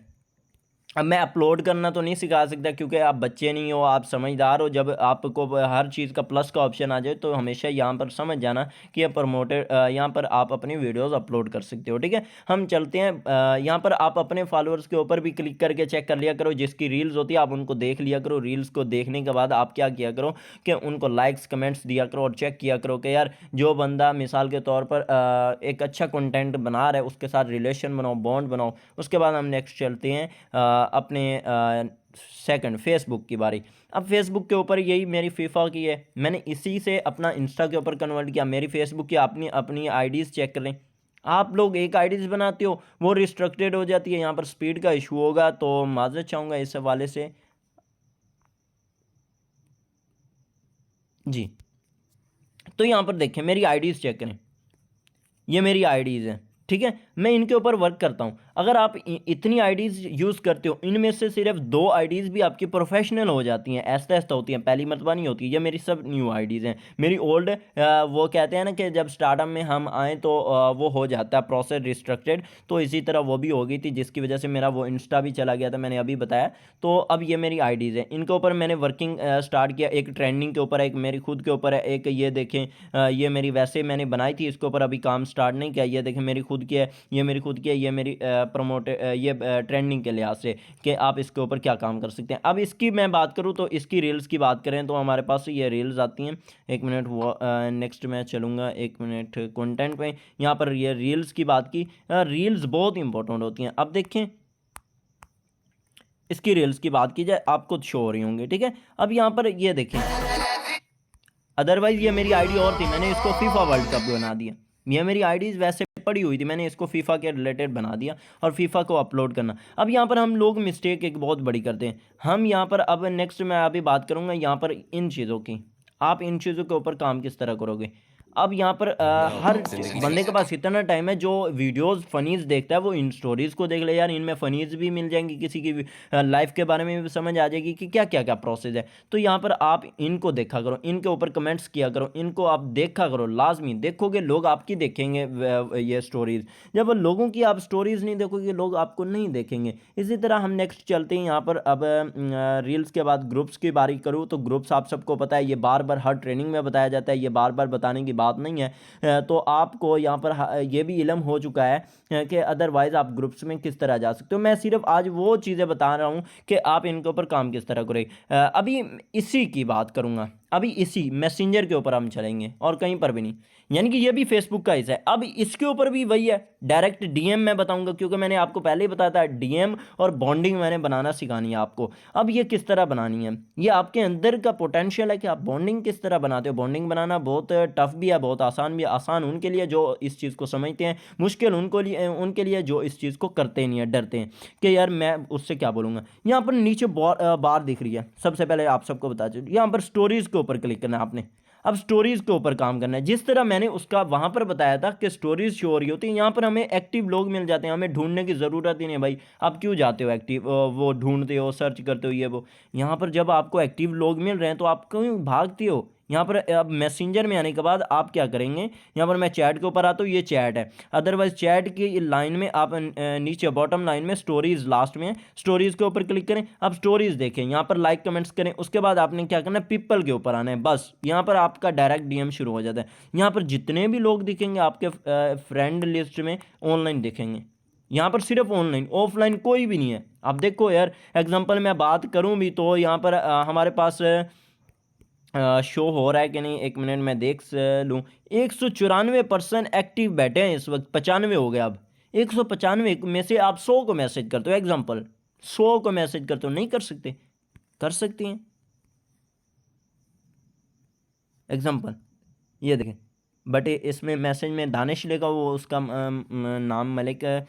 अब मैं अपलोड करना तो नहीं सिखा सकता क्योंकि आप बच्चे नहीं हो, आप समझदार हो। जब आपको हर चीज़ का प्लस का ऑप्शन आ जाए तो हमेशा यहाँ पर समझ जाना कि ये प्रमोटेड, यहाँ पर आप अपनी वीडियोस अपलोड कर सकते हो, ठीक है। हम चलते हैं, यहाँ पर आप अपने फॉलोअर्स के ऊपर भी क्लिक करके चेक कर लिया करो। जिसकी रील्स होती है आप उनको देख लिया करो। रील्स को देखने के बाद आप क्या किया करो कि उनको लाइक्स कमेंट्स दिया करो और चेक किया करो कि यार जो बंदा मिसाल के तौर पर एक अच्छा कंटेंट बना रहा है उसके साथ रिलेशन बनाओ, बॉन्ड बनाओ। उसके बाद हम नेक्स्ट चलते हैं अपने सेकंड फेसबुक की बारी। अब फेसबुक के ऊपर यही मेरी फीफा की है, मैंने इसी से अपना इंस्टा के ऊपर कन्वर्ट किया। मेरी फेसबुक की अपनी अपनी आईडीज़ चेक करें। आप लोग एक आईडीज़ बनाते हो, वो रिस्ट्रिक्टेड हो जाती है, यहाँ पर स्पीड का इशू होगा, तो माजरत चाहूँगा इस हवाले से जी। तो यहाँ पर देखें मेरी आईडीज़ चेक करें, ये मेरी आईडीज़ हैं, ठीक है। मैं इनके ऊपर वर्क करता हूँ। अगर आप इतनी आईडीज़ यूज़ करते हो, इनमें से सिर्फ 2 आईडीज़ भी आपकी प्रोफेशनल हो जाती हैं, ऐसा-ऐसा होती हैं, पहली मर्तबा नहीं होती। ये मेरी सब न्यू आईडीज़ हैं। मेरी ओल्ड वो कहते हैं ना कि जब स्टार्टअप में हम आएँ तो वो हो जाता है प्रोसेस रिस्ट्रक्टेड, तो इसी तरह वो भी हो गई थी, जिसकी वजह से मेरा वो इंस्टा भी चला गया था, मैंने अभी बताया। तो अब ये मेरी आईडीज़ हैं, इनके ऊपर मैंने वर्किंग स्टार्ट किया। एक ट्रेंडिंग के ऊपर है, एक मेरी खुद के ऊपर है, एक ये देखें ये मेरी वैसे मैंने बनाई थी, इसके ऊपर अभी काम स्टार्ट नहीं किया। ये देखें मेरी खुद की है, ये मेरी खुद की है, ये मेरी ये ट्रेंडिंग के लिहाज से कि आप इसके ऊपर क्या काम कर सकते हैं। अब इसकी मैं बात करूँ तो इसकी रील्स की बात करें तो हमारे पास ये रील्स आती हैं। एक मिनट वो नेक्स्ट मैं चलूँगा, एक मिनट कंटेंट पे। यहाँ पर ये रील्स की बात की, रील्स बहुत इंपॉर्टेंट होती हैं। अब देखें इसकी रील्स की बात की जाए, आपको शो हो रही होंगी, ठीक है। अब यहाँ पर ये देखें, अदरवाइज़ ये मेरी आईडी और थी, मैंने इसको फीफा वर्ल्ड कप बना दिया। ये मेरी आईडीज़ वैसे पड़ी हुई थी, मैंने इसको फीफा के रिलेटेड बना दिया और फीफा को अपलोड करना। अब यहाँ पर हम लोग मिस्टेक एक बहुत बड़ी करते हैं। हम यहाँ पर अब नेक्स्ट मैं अभी बात करूँगा यहाँ पर इन चीज़ों की, आप इन चीज़ों के ऊपर काम किस तरह करोगे। अब यहाँ पर हर बंदे के पास इतना टाइम है, जो वीडियोस फनीज देखता है वो इन स्टोरीज़ को देख ले यार, इनमें फनीज भी मिल जाएंगी, किसी की लाइफ के बारे में भी समझ आ जाएगी कि क्या क्या क्या प्रोसेस है। तो यहाँ पर आप इनको देखा करो, इनके ऊपर कमेंट्स किया करो, इनको आप देखा करो, लाजमी देखोगे लोग आपकी देखेंगे ये स्टोरीज़। जब लोगों की आप स्टोरीज़ नहीं देखोगे लोग आपको नहीं देखेंगे। इसी तरह हम नेक्स्ट चलते हैं यहाँ पर। अब रील्स के बाद ग्रुप्स की बारी करूँ तो ग्रुप्स आप सबको पता है, ये बार बार हर ट्रेनिंग में बताया जाता है, ये बार बार बताने की बात नहीं है। तो आपको यहाँ पर ये भी इल्म हो चुका है कि अदरवाइज़ आप ग्रुप्स में किस तरह जा सकते हो। मैं सिर्फ आज वो चीज़ें बता रहा हूँ कि आप इनके ऊपर काम किस तरह करें। अभी इसी की बात करूँगा, अभी इसी मैसेंजर के ऊपर हम चलेंगे और कहीं पर भी नहीं, यानी कि ये भी फेसबुक का हिस्सा है। अब इसके ऊपर भी वही है, डायरेक्ट डीएम मैं बताऊंगा, क्योंकि मैंने आपको पहले ही बताया था डीएम और बॉन्डिंग मैंने बनाना सिखानी है आपको। अब ये किस तरह बनानी है, ये आपके अंदर का पोटेंशियल है कि आप बॉन्डिंग किस तरह बनाते हो। बॉन्डिंग बनाना बहुत टफ भी है, बहुत आसान भी है। आसान उनके लिए जो इस चीज़ को समझते हैं, मुश्किल उनके लिए जो इस चीज़ को करते नहीं है, डरते हैं कि यार मैं उससे क्या बोलूँगा। यहाँ पर नीचे बार दिख रही है, सबसे पहले आप सबको बता चुके, यहाँ पर स्टोरीज़ के ऊपर क्लिक करना है आपने। अब स्टोरीज़ के ऊपर काम करना है, जिस तरह मैंने उसका वहाँ पर बताया था कि स्टोरीज़ शो हो रही होती है, यहाँ पर हमें एक्टिव लोग मिल जाते हैं, हमें ढूंढने की ज़रूरत ही नहीं भाई। आप क्यों जाते हो एक्टिव वो ढूंढते हो, सर्च करते हो ये वो। यहाँ पर जब आपको एक्टिव लोग मिल रहे हैं तो आप क्यों भागते हो। यहाँ पर अब मैसेंजर में आने के बाद आप क्या करेंगे, यहाँ पर मैं चैट के ऊपर आता हूँ, ये चैट है। अदरवाइज चैट की लाइन में आप नीचे बॉटम लाइन में स्टोरीज़ लास्ट में, स्टोरीज़ के ऊपर क्लिक करें। अब स्टोरीज़ देखें, यहाँ पर लाइक कमेंट्स करें, उसके बाद आपने क्या करना है, पीपल के ऊपर आना है। बस यहाँ पर आपका डायरेक्ट डीएम शुरू हो जाता है। यहाँ पर जितने भी लोग दिखेंगे आपके फ्रेंड लिस्ट में ऑनलाइन दिखेंगे। यहाँ पर सिर्फ ऑनलाइन, ऑफलाइन कोई भी नहीं है। अब देखो यार, एग्जांपल मैं बात करूँ भी तो यहाँ पर हमारे पास शो हो रहा है कि नहीं, एक मिनट मैं देख लूँ। 194% एक्टिव बैठे हैं इस वक्त, 95 हो गया अब। 195 में से आप 100 को मैसेज करते हो, एग्जांपल 100 को मैसेज करते हो, नहीं कर सकते, कर सकती हैं। एग्जांपल ये देखें, बट इसमें मैसेज में दानिश लिखा, वो उसका नाम मलिक है।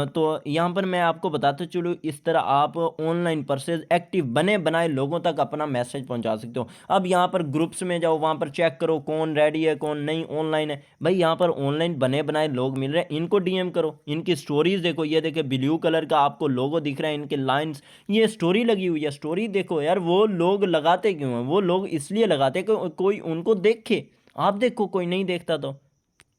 तो यहाँ पर मैं आपको बताते चलूँ, इस तरह आप ऑनलाइन परसेज एक्टिव बने बनाए लोगों तक अपना मैसेज पहुँचा सकते हो। अब यहाँ पर ग्रुप्स में जाओ, वहाँ पर चेक करो कौन रेडी है कौन नहीं ऑनलाइन है। भाई यहाँ पर ऑनलाइन बने बनाए लोग मिल रहे हैं, इनको डीएम करो, इनकी स्टोरीज देखो। ये देखे ब्लू कलर का आपको लोगो दिख रहा है, इनके लाइन्स, ये स्टोरी लगी हुई है। स्टोरी देखो यार, वो लोग लगाते क्यों हैं, वो लोग इसलिए लगाते हैं कि कोई उनको देखे। आप देखो कोई नहीं देखता तो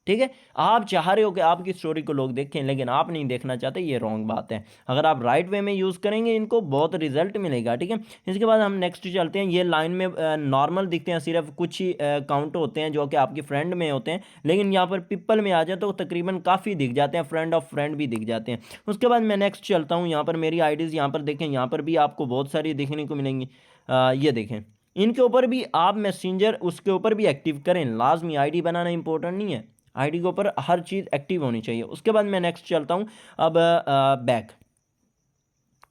ठीक है, आप चाह रहे हो कि आपकी स्टोरी को लोग देखें, लेकिन आप नहीं देखना चाहते, ये रॉन्ग बात है। अगर आप राइट वे में यूज़ करेंगे इनको, बहुत रिजल्ट मिलेगा, ठीक है। इसके बाद हम नेक्स्ट चलते हैं। ये लाइन में नॉर्मल दिखते हैं, सिर्फ कुछ ही काउंट होते हैं जो कि आपके फ्रेंड में होते हैं, लेकिन यहाँ पर पीपल में आ जाए तो तकरीबन काफ़ी दिख जाते हैं, फ्रेंड ऑफ फ्रेंड भी दिख जाते हैं। उसके बाद मैं नेक्स्ट चलता हूँ, यहाँ पर मेरी आईडीज़ यहाँ पर देखें, यहाँ पर भी आपको बहुत सारी देखने को मिलेंगी। ये देखें, इनके ऊपर भी आप मैसेंजर उसके ऊपर भी एक्टिव करें, लाजमी। आईडी बनाना इंपॉर्टेंट नहीं है, आईडी के ऊपर हर चीज़ एक्टिव होनी चाहिए। उसके बाद मैं नेक्स्ट चलता हूँ। अब बैक,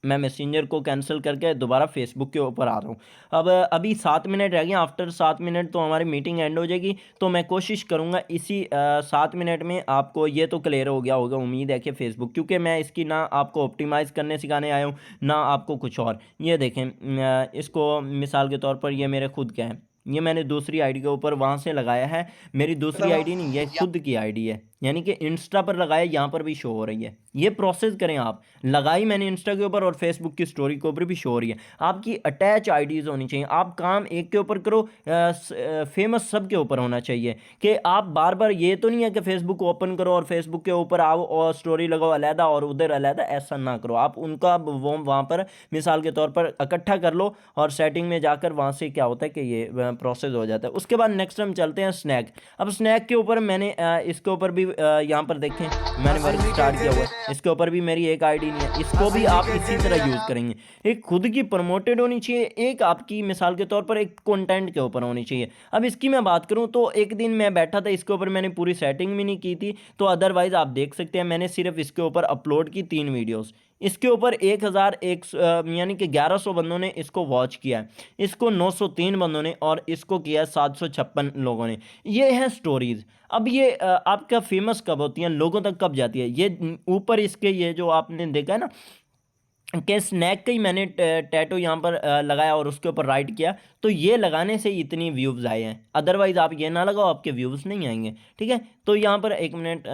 मैं मैसेंजर को कैंसिल करके दोबारा फेसबुक के ऊपर आ रहा हूँ। अब अभी 7 मिनट रह गए, आफ्टर 7 मिनट तो हमारी मीटिंग एंड हो जाएगी। तो मैं कोशिश करूँगा इसी 7 मिनट में आपको ये तो क्लियर हो गया होगा, उम्मीद है कि फेसबुक, क्योंकि मैं इसकी ना आपको ऑप्टिमाइज़ करने सिखाने आया हूँ ना आपको कुछ और। ये देखें, इसको मिसाल के तौर पर ये मेरे खुद का है, ये मैंने दूसरी आईडी के ऊपर वहाँ से लगाया है, मेरी दूसरी आईडी नहीं, ये खुद की आईडी है। यानी कि इंस्टा पर लगाया, यहाँ पर भी शो हो रही है। ये प्रोसेस करें आप। लगाई मैंने इंस्टा के ऊपर और फेसबुक की स्टोरी के ऊपर भी शो हो रही है। आपकी अटैच आईडीज़ होनी चाहिए। आप काम एक के ऊपर करो, फेमस सब के ऊपर होना चाहिए कि आप बार बार, ये तो नहीं है कि फेसबुक ओपन करो और फेसबुक के ऊपर आओ और स्टोरी लगाओ अलहदा और उधर अलहदा, ऐसा ना करो आप। उनका वो वहाँ पर मिसाल के तौर पर इकट्ठा कर लो और सेटिंग में जाकर वहाँ से क्या होता है कि ये प्रोसेस हो जाता है। उसके बाद नेक्स्ट हम चलते हैं स्नैक। अब स्नैक के ऊपर मैंने इसके ऊपर भी यहाँ पर देखें मैंने वर्क स्टार्ट किया हुआ है। इसके ऊपर भी मेरी एक आईडी नहीं है। इसको भी आप इसी तरह यूज़ करेंगे। एक खुद की प्रमोटेड होनी चाहिए, एक आपकी मिसाल के तौर पर एक कंटेंट के ऊपर होनी चाहिए। अब इसकी मैं बात करूँ तो एक दिन मैं बैठा था, इसके ऊपर मैंने पूरी सेटिंग भी नहीं की थी, तो अदरवाइज़ आप देख सकते हैं मैंने सिर्फ इसके ऊपर अपलोड की 3 वीडियोस। इसके ऊपर 1001 यानी कि 1100 बंदों ने इसको वॉच किया है, इसको 903 बंदों ने, और इसको किया है 756 लोगों ने। ये है स्टोरीज़। अब ये आपका फेमस कब होती हैं, लोगों तक कब जाती है, ये ऊपर इसके ये जो आपने देखा है ना कि स्नैक का ही मैंने टैटू यहाँ पर लगाया और उसके ऊपर राइट किया, तो ये लगाने से इतनी व्यूज़ आए हैं। अदरवाइज़ आप ये ना लगाओ, आपके व्यूज़ नहीं आएंगे। ठीक है, तो यहाँ पर 1 मिनट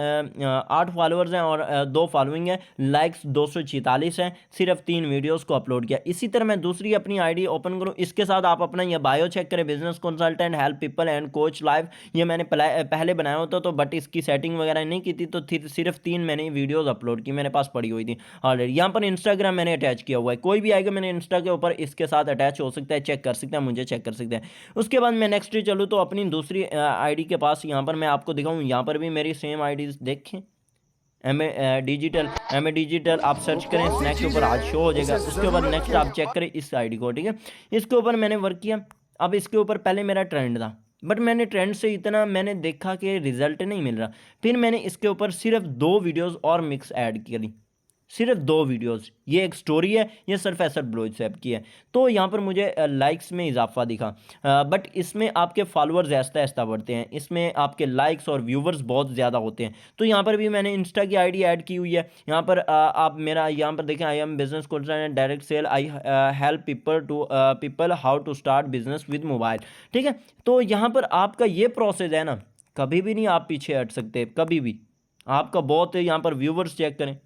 8 फॉलोअर्स हैं और 2 फॉलोइंग है, लाइक्स 246 हैं, सिर्फ 3 वीडियोस को अपलोड किया। इसी तरह मैं दूसरी अपनी आईडी ओपन करूँ, इसके साथ आप अपना ये बायो चेक करें, business consultant, help people and coach live. ये मैंने पहले बनाया होता तो, बट इसकी सेटिंग वगैरह नहीं की थी, तो सिर्फ 3 मैंने वीडियोज़ अपलोड की, मेरे पास पड़ी हुई थी ऑलरेडी। यहाँ पर इंस्टाग्राम मैंने अटैच किया हुआ है, कोई भी आएगा मैंने इंस्टा के ऊपर इसके साथ अटैच हो सकता है, चेक कर सकता है, मुझे चेक कर सकते हैं। उसके बाद मैं नेक्स्ट चलूँ तो अपनी दूसरी आईडी के पास यहाँ पर मैं आपको दिखाऊँ, यहाँ पर भी मेरी सेम आईडीज़ देखें, एम ए डिजिटल आप सर्च करें, स्नैक के ऊपर आज शो हो जाएगा। उसके बाद नेक्स्ट आप चेक करें इस आईडी को। ठीक है, इसके ऊपर मैंने वर्क किया। अब इसके ऊपर पहले मेरा ट्रेंड था, बट मैंने ट्रेंड से इतना मैंने देखा कि रिजल्ट नहीं मिल रहा, फिर मैंने इसके ऊपर सिर्फ 2 वीडियोज़ और मिक्स ऐड करी, सिर्फ 2 वीडियोस। ये एक स्टोरी है, ये सिर्फ एसर ब्लोज से की है, तो यहाँ पर मुझे लाइक्स में इजाफा दिखा, बट इसमें आपके फॉलोअर्स ऐसा ऐसा बढ़ते हैं, इसमें आपके लाइक्स और व्यूवर्स बहुत ज़्यादा होते हैं। तो यहाँ पर भी मैंने इंस्टा की आईडी ऐड की हुई है। यहाँ पर आप मेरा यहाँ पर देखें, I am business consultant direct sell, I help people how to start business with mobile. ठीक है, तो यहाँ पर आपका ये प्रोसेस है ना, कभी भी नहीं आप पीछे हट सकते, कभी भी। आपका बहुत है, यहाँ पर व्यूवर्स चेक करें,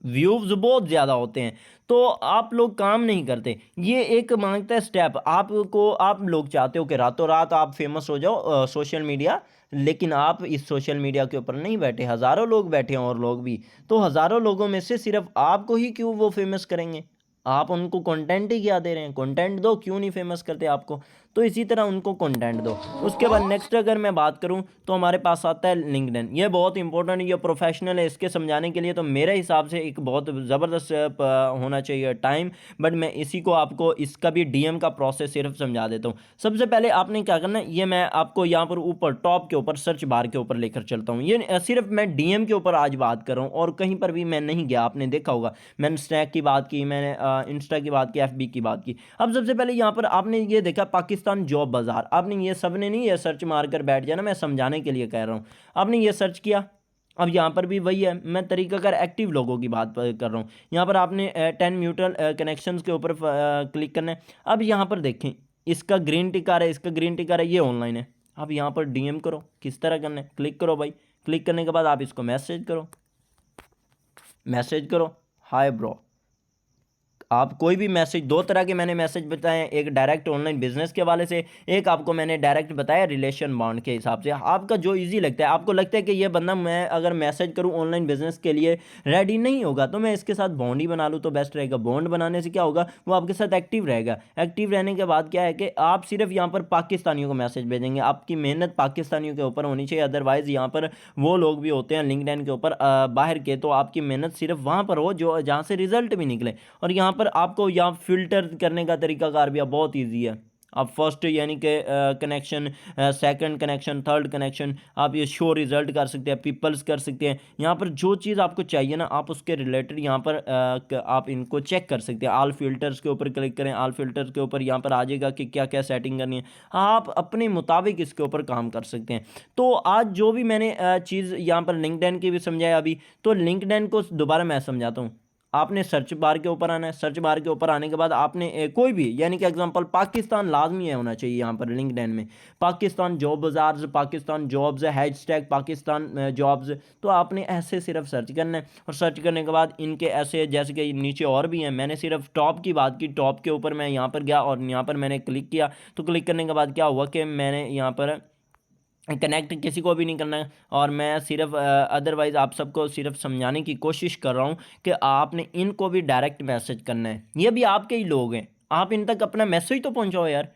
व्यूज़ बहुत ज़्यादा होते हैं, तो आप लोग काम नहीं करते। ये एक मांगता है स्टेप आपको। आप लोग चाहते हो कि रातों रात आप फेमस हो जाओ सोशल मीडिया, लेकिन आप इस सोशल मीडिया के ऊपर नहीं बैठे, हज़ारों लोग बैठे हैं और लोग भी, तो हज़ारों लोगों में से सिर्फ आपको ही क्यों वो फेमस करेंगे? आप उनको कंटेंट ही क्या दे रहे हैं? कंटेंट दो, क्यों नहीं फेमस करते आपको? तो इसी तरह उनको कंटेंट दो। उसके बाद नेक्स्ट अगर मैं बात करूं तो हमारे पास आता है लिंक्डइन। ये बहुत इंपॉर्टेंट, ये प्रोफेशनल है। इसके समझाने के लिए तो मेरे हिसाब से एक बहुत ज़बरदस्त होना चाहिए टाइम, बट मैं इसी को आपको इसका भी डीएम का प्रोसेस सिर्फ समझा देता हूँ। सबसे पहले आपने क्या करना है, ये मैं आपको यहाँ पर ऊपर टॉप के ऊपर सर्च बार के ऊपर लेकर चलता हूँ। ये सिर्फ मैं डीएम के ऊपर आज बात कर रहा हूँ और कहीं पर भी मैं नहीं गया। आपने देखा होगा मैंने स्नैक की बात की, मैंने इंस्टा की बात की, एफबी की बात की। अब सबसे पहले यहाँ पर आपने ये देखा पाकिस्तान जॉब बाजार। आपने ये सब ने नहीं ये सर्च मार कर बैठ जाना, मैं समझाने के लिए कह रहा हूँ। आपने ये सर्च किया, अब यहाँ पर भी वही है, मैं तरीकाकार एक्टिव लोगों की बात कर रहा हूँ। यहाँ पर आपने 10 म्यूचुअल कनेक्शंस के ऊपर क्लिक करना है। अब यहाँ पर देखें, इसका ग्रीन टिक आ रहा है, इसका ग्रीन टिक आ रहा है, ये ऑनलाइन है। अब यहाँ पर डीएम करो, किस तरह करना है, क्लिक करो भाई। क्लिक करने के बाद आप इसको मैसेज करो, हाय ब्रो। आप कोई भी मैसेज, 2 तरह के मैंने मैसेज बताए हैं, एक डायरेक्ट ऑनलाइन बिजनेस के हवाले से, एक आपको मैंने डायरेक्ट बताया रिलेशन बॉन्ड के हिसाब से। आपका जो इजी लगता है, आपको लगता है कि ये बंदा मैं अगर मैसेज करूं ऑनलाइन बिजनेस के लिए रेडी नहीं होगा, तो मैं इसके साथ बॉन्ड ही बना लूँ तो बेस्ट रहेगा। बॉन्ड बनाने से क्या होगा, वो आपके साथ एक्टिव रहेगा। एक्टिव रहने के बाद क्या है कि आप सिर्फ यहाँ पर पाकिस्तानियों को मैसेज भेजेंगे। आपकी मेहनत पाकिस्तानियों के ऊपर होनी चाहिए, अदरवाइज़ यहाँ पर वो लोग भी होते हैं लिंक्डइन के ऊपर बाहर के, तो आपकी मेहनत सिर्फ वहाँ पर हो जो जहाँ से रिजल्ट भी निकले। और यहाँ पर आपको यहाँ फिल्टर करने का तरीकाकार भी बहुत इजी है। आप फर्स्ट यानी कि connection, second connection, third connection, आप ये शो रिजल्ट कर सकते हैं, पीपल्स कर सकते हैं। यहाँ पर जो चीज़ आपको चाहिए ना, आप उसके रिलेटेड यहाँ पर आप इनको चेक कर सकते हैं। ऑल फिल्टर्स के ऊपर क्लिक करें, ऑल फिल्टर्स के ऊपर यहाँ पर आ जाएगा कि क्या क्या सेटिंग करनी है। आप अपने मुताबिक इसके ऊपर काम कर सकते हैं। तो आज जो भी मैंने चीज़ यहाँ पर लिंक्डइन की भी समझाया अभी, तो लिंक्डइन को दोबारा मैं समझाता हूँ। आपने सर्च बार के ऊपर आना है। सर्च बार के ऊपर आने के बाद आपने कोई भी, यानी कि एग्जांपल पाकिस्तान लाजमी है होना चाहिए यहाँ पर लिंक्डइन में। पाकिस्तान जॉब बाज़ार, Pakistan jobs, hashtag Pakistan jobs. तो आपने ऐसे सिर्फ सर्च करना है, और सर्च करने के बाद इनके ऐसे जैसे कि नीचे और भी हैं, मैंने सिर्फ टॉप की बात की। टॉप के ऊपर मैं यहाँ पर गया और यहाँ पर मैंने क्लिक किया। तो क्लिक करने के बाद क्या हुआ कि मैंने यहाँ पर कनेक्ट किसी को भी नहीं करना है, और मैं सिर्फ अदरवाइज़ आप सबको सिर्फ समझाने की कोशिश कर रहा हूँ कि आपने इनको भी डायरेक्ट मैसेज करना है। ये भी आपके ही लोग हैं, आप इन तक अपना मैसेज तो पहुँचाओ यार।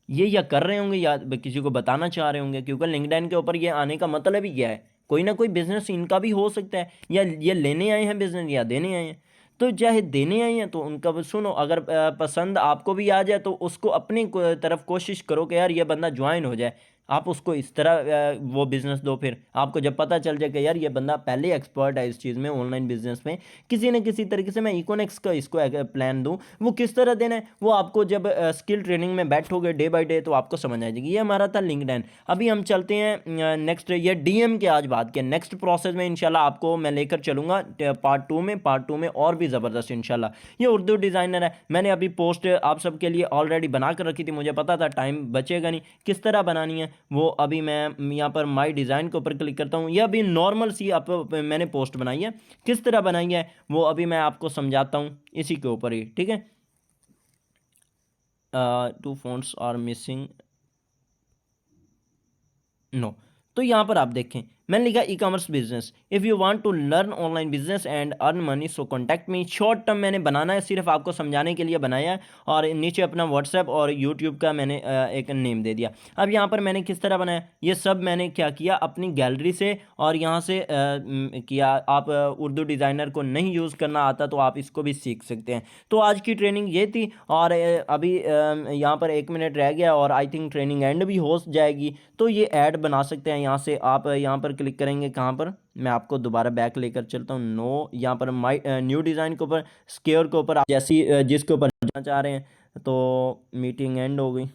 ये या कर रहे होंगे या किसी को बताना चाह रहे होंगे, क्योंकि लिंक्डइन के ऊपर ये आने का मतलब ही क्या है, कोई ना कोई बिजनेस इनका भी हो सकता है, या ये लेने आए हैं बिजनेस या देने आए हैं। तो चाहे देने आए हैं तो उनका भी सुनो, अगर पसंद आपको भी आ जाए तो उसको अपनी तरफ कोशिश करो कि यार ये बंदा ज्वाइन हो जाए। आप उसको इस तरह वो बिज़नेस दो, फिर आपको जब पता चल जाए कि यार ये बंदा पहले एक्सपर्ट है इस चीज़ में, ऑनलाइन बिजनेस में, किसी न किसी तरीके से मैं इकोनेक्स का इसको प्लान दूँ। वो किस तरह देना है वो आपको जब स्किल ट्रेनिंग में बैठोगे डे बाय डे तो आपको समझ आ जाएगी। ये हमारा था लिंक्डइन। अभी हम चलते हैं नेक्स्ट, ये डीएम के आज बात के नेक्स्ट प्रोसेस में इंशाल्लाह आपको मैं लेकर चलूँगा पार्ट टू में और भी ज़बरदस्त इंशाल्लाह। ये उर्दू डिज़ाइनर है, मैंने अभी पोस्ट आप सबके लिए ऑलरेडी बना कर रखी थी, मुझे पता था टाइम बचेगा नहीं। किस तरह बनानी है वो अभी मैं यहाँ पर माई डिज़ाइन के ऊपर क्लिक करता हूँ। ये अभी नॉर्मल सी आप मैंने पोस्ट बनाई है, किस तरह बनाई है वो अभी मैं आपको समझाता हूँ इसी के ऊपर ही, ठीक है। 2 fonts आर मिसिंग, नो। तो यहाँ पर आप देखें मैंने लिखा e commerce business, if you want to learn online business and earn money so contact me. Short term मैंने बनाना है, सिर्फ आपको समझाने के लिए बनाया है, और नीचे अपना व्हाट्सएप और यूट्यूब का मैंने एक नेम दे दिया। अब यहाँ पर मैंने किस तरह बनाया, ये सब मैंने क्या किया अपनी गैलरी से और यहाँ से किया। आप उर्दू डिज़ाइनर को नहीं यूज़ करना आता तो आप इसको भी सीख सकते हैं। तो आज की ट्रेनिंग ये थी, और अभी यहाँ पर 1 मिनट रह गया और आई थिंक ट्रेनिंग एंड भी हो जाएगी। तो ये ऐड बना सकते हैं यहाँ से, आप यहाँ पर क्लिक करेंगे, कहाँ पर मैं आपको दोबारा बैक लेकर चलता हूँ, नो, यहाँ पर माई न्यू डिज़ाइन के ऊपर स्क्योर के ऊपर आप जैसी जिसके ऊपर जाना चाह रहे हैं। तो मीटिंग एंड हो गई।